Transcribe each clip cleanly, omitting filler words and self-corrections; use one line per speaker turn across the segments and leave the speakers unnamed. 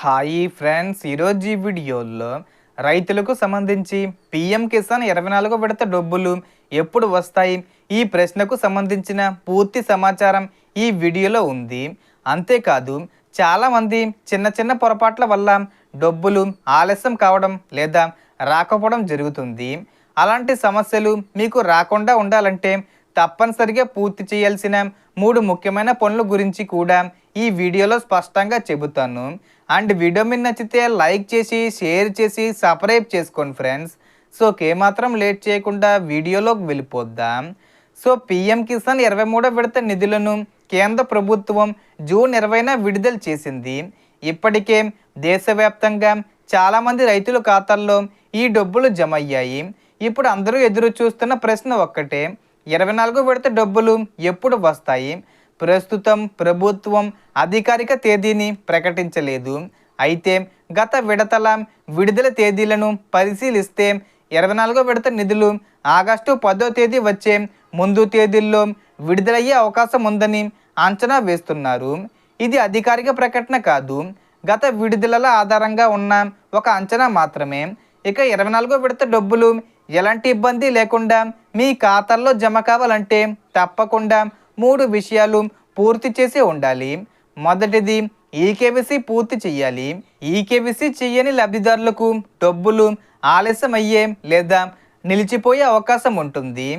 Hi friends, ఈరోజు ఈ వీడియోలో రైతులకు సంబంధించి పీఎం కిసాన్ 24వ విడత డబ్బులు ఎప్పుడు వస్తాయి, ఈ ప్రశ్నకు సంబంధించిన పూర్తి సమాచారం ఈ వీడియోలో ఉంది. అంతేకాదు చాలామంది చిన్న చిన్న పొరపాట్ల వల్ల డబ్బులు ఆలస్యం కావడం లేదా రాకపోవడం జరుగుతుంది. అలాంటి సమస్యలు మీకు రాకుండా ఉండాలంటే తప్పనిసరిగా పూర్తి చేయాల్సిన 3 ముఖ్యమైన పనుల గురించి కూడా ఈ వీడియోలో స్పష్టంగా చెబుతాను. అండ్ వీడియో మీకు నచ్చితే లైక్ చేసి షేర్ చేసి సబ్స్క్రైబ్ చేసుకోండి ఫ్రెండ్స్. సో ఏమాత్రం లేట్ చేయకుండా వీడియోలోకి వెళ్ళిపోద్దాం. సో పీఎం కిసాన్ 23వ విడత నిధులను కేంద్ర ప్రభుత్వం జూన్ 20న విడుదల చేసింది. ఇప్పటికే దేశవ్యాప్తంగా చాలామంది రైతుల ఖాతాల్లో ఈ డబ్బులు జమ అయ్యాయి. ఇప్పుడు అందరూ ఎదురు చూస్తున్న ప్రశ్న ఒక్కటే, 24వ విడత డబ్బులు ఎప్పుడు వస్తాయి? ప్రస్తుతం ప్రభుత్వం అధికారిక తేదీని ప్రకటించలేదు. అయితే గత విడతల విడుదల తేదీలను పరిశీలిస్తే 24వ విడత నిధులు ఆగస్టు 10వ తేదీ వచ్చే ముందు తేదీల్లో విడుదలయ్యే అవకాశం ఉందని అంచనా వేస్తున్నారు. ఇది అధికారిక ప్రకటన కాదు, గత విడుదలల ఆధారంగా ఉన్న ఒక అంచనా మాత్రమే. ఇక 24వ విడత డబ్బులు ఎలాంటి ఇబ్బంది లేకుండా మీ ఖాతాల్లో జమ కావాలంటే తప్పకుండా 3 విషయాలు పూర్తి చేసి ఉండాలి. మొదటిది, ఈకేవైసీ పూర్తి చేయాలి. ఈకేవైసీ చేయని లబ్ధిదారులకు డబ్బులు ఆలస్యం అయ్యే లేదా నిలిచిపోయే అవకాశం ఉంటుంది.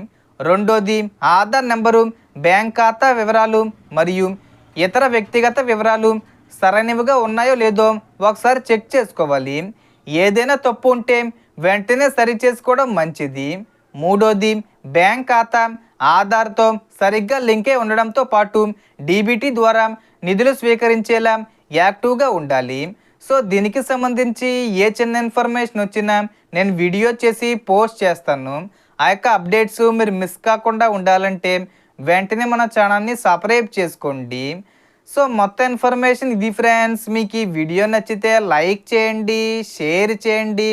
రెండోది, ఆధార్ నెంబరు, బ్యాంక్ ఖాతా వివరాలు మరియు ఇతర వ్యక్తిగత వివరాలు సరైనవిగా ఉన్నాయో లేదో ఒకసారి చెక్ చేసుకోవాలి. ఏదైనా తప్పు ఉంటే వెంటనే సరి చేసుకోవడం మంచిది. మూడోది, బ్యాంక్ ఖాతా ఆధార్తో సరిగ్గా లింకే ఉండడంతో పాటు డీబీటీ ద్వారా నిధులు స్వీకరించేలా యాక్టివ్గా ఉండాలి. సో దీనికి సంబంధించి ఏ చిన్న ఇన్ఫర్మేషన్ వచ్చినా నేను వీడియో చేసి పోస్ట్ చేస్తాను. ఆ యొక్క అప్డేట్స్ మీరు మిస్ కాకుండా ఉండాలంటే వెంటనే మన ఛానల్ని సబ్స్క్రైబ్ చేసుకోండి. సో మొత్తం ఇన్ఫర్మేషన్ ఇది ఫ్రెండ్స్. మీకు ఈ వీడియో నచ్చితే లైక్ చేయండి, షేర్ చేయండి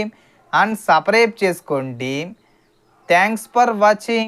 అండ్ సబ్స్క్రైబ్ చేసుకోండి. Thanks for watching.